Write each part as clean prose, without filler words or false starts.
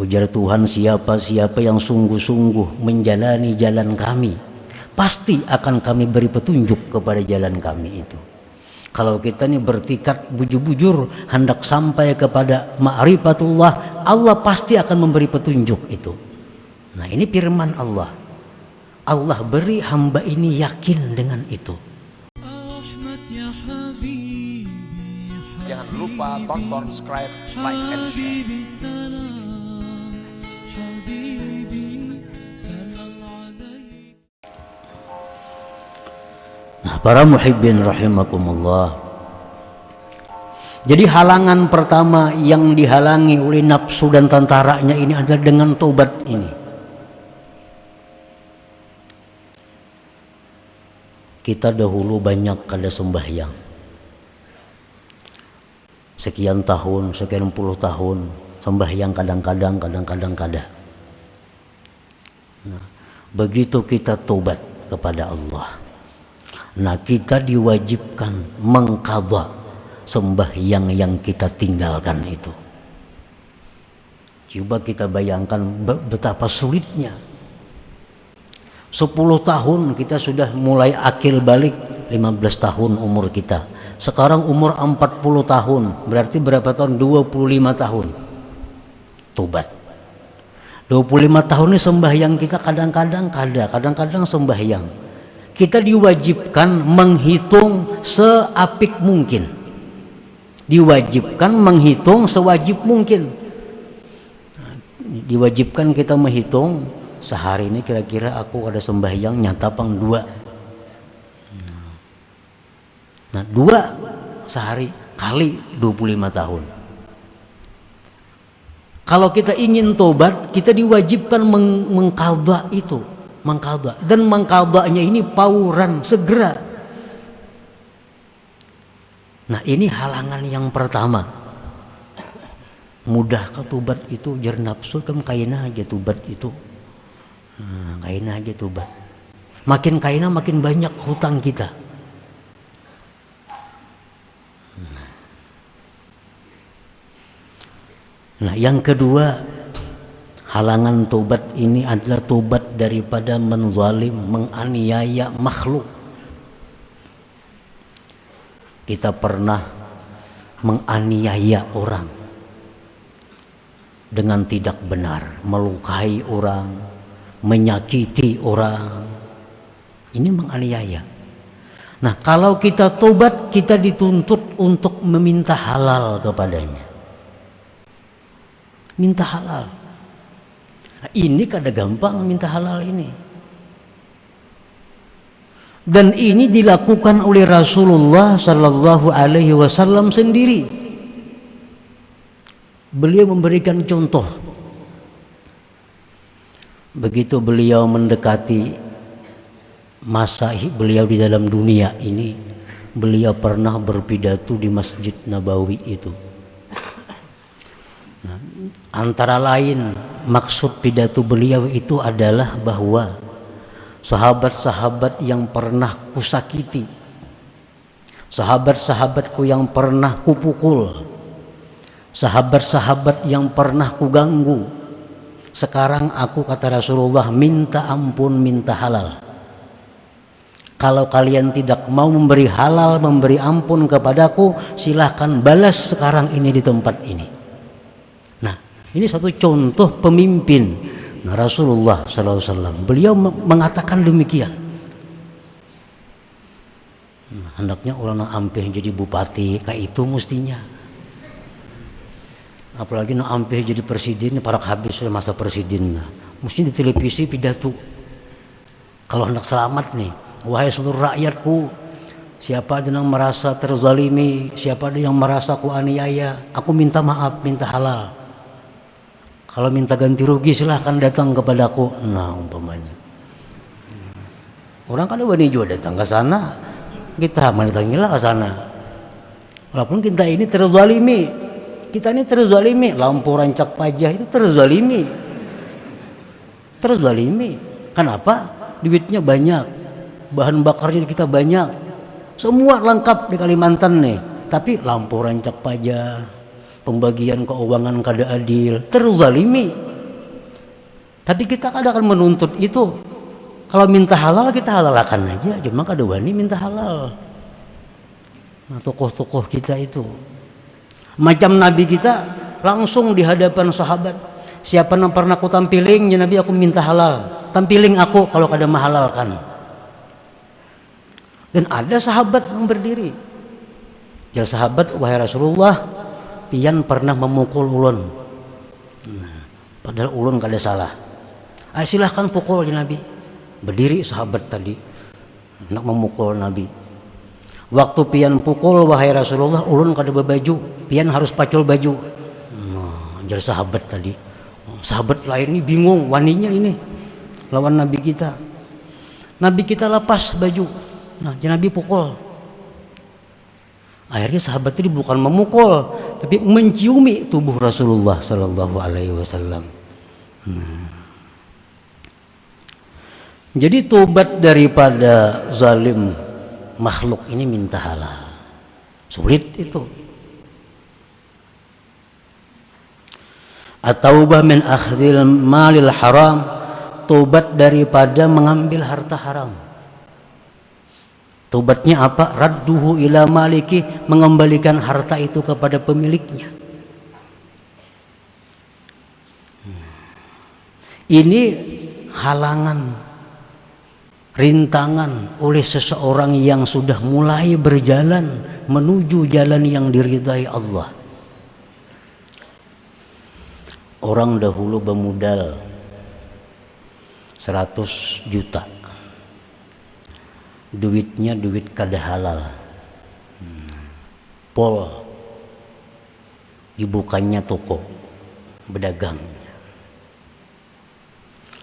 Ujar Tuhan, siapa yang sungguh-sungguh menjalani jalan kami, pasti akan kami beri petunjuk kepada jalan kami itu. Kalau kita ini bertikad bujur-bujur hendak sampai kepada ma'rifatullah, Allah pasti akan memberi petunjuk itu. Nah, ini firman Allah. Allah beri hamba ini yakin dengan itu. Jangan lupa tonton, subscribe, like, and share. Nah, para muhibbin rahimakumullah. Jadi halangan pertama yang dihalangi oleh nafsu dan tentaranya ini adalah dengan tobat ini. Kita dahulu banyak kada sembahyang. Sekian tahun, sekian puluh tahun sembahyang kadang-kadang kada. Nah, begitu kita tobat kepada Allah, nah kita diwajibkan mengqadha sembahyang yang kita tinggalkan itu. Coba kita bayangkan betapa sulitnya. 10 tahun kita sudah mulai akil balik, 15 tahun umur kita. Sekarang umur 40 tahun, berarti berapa tahun? 25 tahun. Tobat. 25 tahun ini sembahyang kita kadang-kadang sembahyang. Kita diwajibkan menghitung seapik mungkin. Diwajibkan menghitung sewajib mungkin. Diwajibkan kita menghitung sehari ini kira-kira aku ada sembahyang nyata pang 2. Nah, 2 sehari kali 25 tahun. Kalau kita ingin tobat, kita diwajibkan mengqadha itu, mengqadha, dan mengqadhanya ini fauran, segera. Nah, ini halangan yang pertama. Mudah ke tobat itu jar nafsu kan kaina aja tobat itu. Kaina aja tobat. Makin kaina makin banyak hutang kita. Nah, yang kedua, halangan tobat ini adalah tobat daripada menzalim, menganiaya makhluk. Kita pernah menganiaya orang dengan tidak benar, melukai orang, menyakiti orang. Ini menganiaya. Nah, kalau kita tobat, kita dituntut untuk meminta halal kepadanya. Minta halal. Ini kada gampang minta halal ini. Dan ini dilakukan oleh Rasulullah sallallahu alaihi wasallam sendiri. Beliau memberikan contoh. Begitu beliau mendekati masa beliau di dalam dunia ini, beliau pernah berpidato di Masjid Nabawi itu. Nah, antara lain maksud pidato beliau itu adalah bahwa sahabat-sahabat yang pernah kusakiti, sahabat-sahabatku yang pernah kupukul, sahabat-sahabat yang pernah kuganggu, sekarang aku, kata Rasulullah, minta ampun, minta halal. Kalau kalian tidak mau memberi halal, memberi ampun kepadaku, silahkan balas sekarang ini di tempat ini. Ini satu contoh pemimpin. Nah, Rasulullah SAW, beliau mengatakan demikian. Nah, hendaknya orang ampeh jadi bupati, kayak itu mestinya. Apalagi ampeh jadi presiden, para habis masa presiden. Nah, mesti di televisi pidato. Kalau hendak selamat nih, wahai seluruh rakyatku, siapa ada yang merasa terzalimi, siapa ada yang merasa ku aniaya, aku minta maaf, minta halal. Kalau minta ganti rugi silahkan datang kepadaku. Nah, umpamanya orang kan wani juga datang ke sana, kita mendatangilah ke sana. Walaupun kita ini terzalimi, lampu rancak pajak itu terzalimi. Kenapa? Duitnya banyak, bahan bakarnya kita banyak, semua lengkap di Kalimantan nih. Tapi lampu rancak pajak, pembagian keuangan kada adil, terzalimi. Tapi kita kadang akan menuntut itu. Kalau minta halal kita halalkan aja, cuma kada wani minta halal. Nah, tokoh-tokoh kita itu macam Nabi kita langsung di hadapan sahabat, siapa yang pernah aku tampiling ya Nabi, aku minta halal, tampiling aku kalau kada mahalalkan. Dan ada sahabat yang berdiri, ya sahabat, wahai Rasulullah, pian pernah memukul ulun. Nah, padahal ulun kada salah. Silahkan pukul ya Nabi. Berdiri sahabat tadi nak memukul Nabi. Waktu pian pukul, wahai Rasulullah, ulun kada berbaju, pian harus pacul baju. Nah, jadi sahabat tadi. Sahabat lain ini bingung, waninya ini lawan Nabi kita. Nabi kita lepas baju. Nah, jadi Nabi pukul. Akhirnya sahabat tadi bukan memukul, tapi menciumi tubuh Rasulullah sallallahu alaihi wasallam. Jadi tobat daripada zalim makhluk ini minta halal. Sulit itu. At-taubah min akhdhil malil haram, tobat daripada mengambil harta haram. Tobatnya apa? Radduhu ila maliki, mengembalikan harta itu kepada pemiliknya. Ini halangan, rintangan oleh seseorang yang sudah mulai berjalan menuju jalan yang diridai Allah. Orang dahulu bermodal 100 juta, duitnya duit kada halal, pol dibukanya toko berdagang,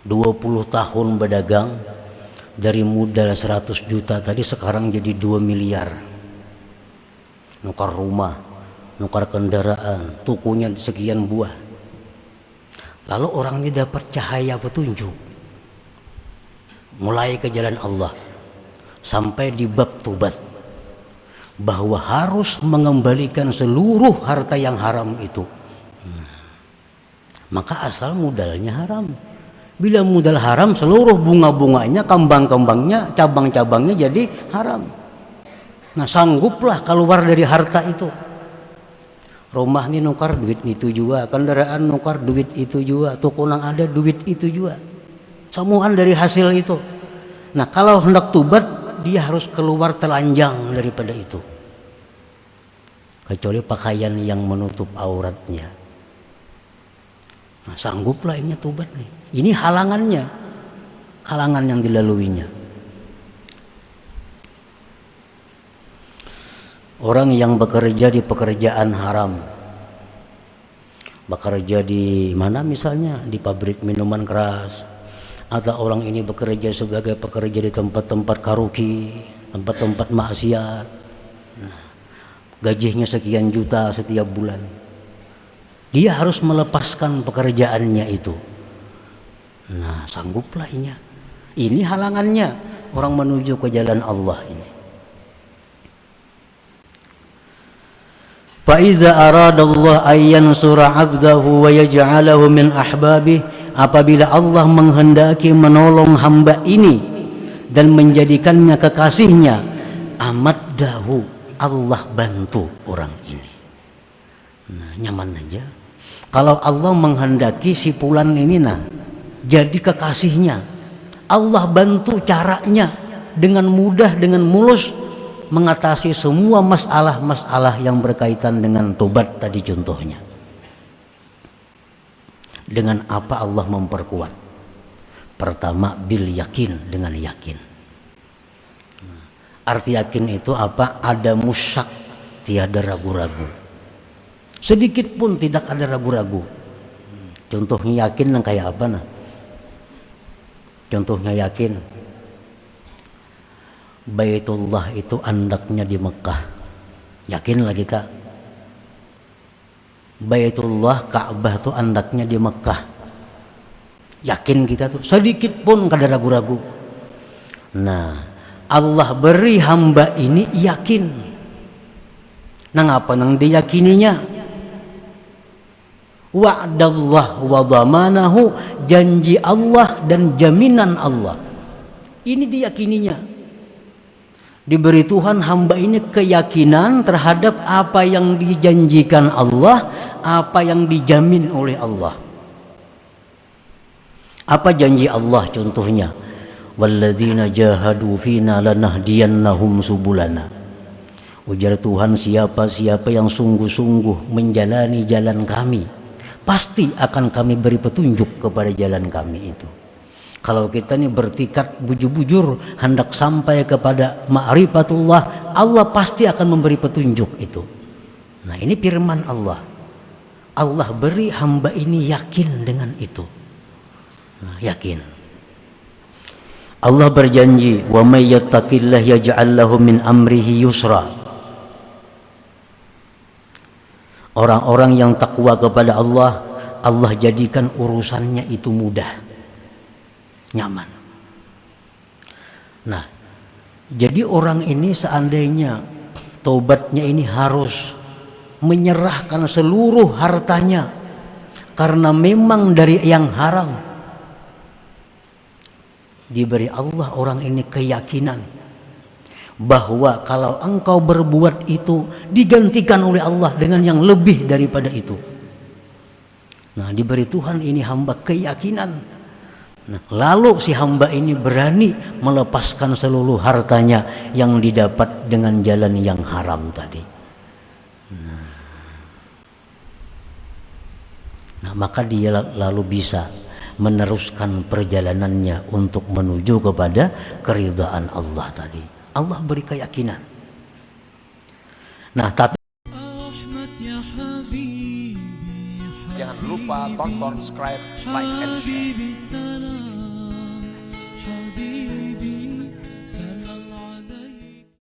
20 tahun berdagang. Dari modal 100 juta tadi sekarang jadi 2 miliar. Nukar rumah, nukar kendaraan, tukunya sekian buah. Lalu orang ini dapat cahaya petunjuk, mulai ke jalan Allah, sampai di bab tobat, bahwa harus mengembalikan seluruh harta yang haram itu. Maka asal modalnya haram. Bila modal haram, seluruh bunga-bunganya, kembang-kembangnya, cabang-cabangnya jadi haram. Nah, sangguplah keluar dari harta itu. Rumah ini nukar duit itu juga, kendaraan nukar duit itu juga, toko nang ada duit itu juga. Samuan dari hasil itu. Nah, kalau hendak tobat, dia harus keluar telanjang daripada itu. Kecuali pakaian yang menutup auratnya. Nah, sangguplah ini tobat nih. Ini halangannya, halangan yang dilaluinya. Orang yang bekerja di pekerjaan haram, bekerja di mana misalnya di pabrik minuman keras, atau orang ini bekerja sebagai pekerja di tempat-tempat karaoke, tempat-tempat maksiat, gajinya sekian juta setiap bulan, dia harus melepaskan pekerjaannya itu. Nah, sangguplah ini. Ini halangannya orang menuju ke jalan Allah ini. Fa iza aradallahu ayyan sura 'abdahu wa yaj'alahu min ahbabih, apabila Allah menghendaki menolong hamba ini dan menjadikannya kekasihnya, amaddahu, Allah bantu orang ini. Nah, nyaman aja. Kalau Allah menghendaki si fulan ini jadi kekasihnya, Allah bantu caranya dengan mudah, dengan mulus mengatasi semua masalah-masalah yang berkaitan dengan tobat tadi contohnya. Dengan apa Allah memperkuat? Pertama, bil yakin, dengan yakin. Arti yakin itu apa? Ada musyak, tiada ragu-ragu. Sedikit pun tidak ada ragu-ragu. Contohnya yakin yang kayak apa Contohnya yakin Baitullah itu andaknya di Mekah, yakinlah kita. Baitullah, Ka'bah itu andaknya di Mekah, yakin kita tuh, sedikit pun kada ragu-ragu. Nah, Allah beri hamba ini yakin. Nang apa nang diyakininya? Wa'dallah wa dhamanahu, janji Allah dan jaminan Allah. Ini diyakininya. Diberi Tuhan hamba ini keyakinan terhadap apa yang dijanjikan Allah, apa yang dijamin oleh Allah. Apa janji Allah contohnya? Walladzina jahadu fina lanahdiyannahum subulana. Ujar Tuhan, siapa yang sungguh-sungguh menjalani jalan kami, pasti akan kami beri petunjuk kepada jalan kami itu. Kalau kita ini bertikad bujur-bujur hendak sampai kepada ma'rifatullah, Allah pasti akan memberi petunjuk itu. Nah, ini firman Allah. Allah beri hamba ini yakin dengan itu. Nah, yakin. Allah berjanji, wa may yattaqillah yaj'al lahu min amrihi yusra. Orang-orang yang takwa kepada Allah, Allah jadikan urusannya itu mudah, nyaman. Nah, jadi orang ini seandainya taubatnya ini harus menyerahkan seluruh hartanya karena memang dari yang haram, diberi Allah orang ini keyakinan bahwa kalau engkau berbuat itu digantikan oleh Allah dengan yang lebih daripada itu. Nah, diberi Tuhan ini hamba keyakinan. Nah, lalu si hamba ini berani melepaskan seluruh hartanya yang didapat dengan jalan yang haram tadi. Nah, maka dia lalu bisa meneruskan perjalanannya untuk menuju kepada keridhaan Allah tadi. Allah beri keyakinan. Nah, tapi Jangan lupa tonton, subscribe, like, and share.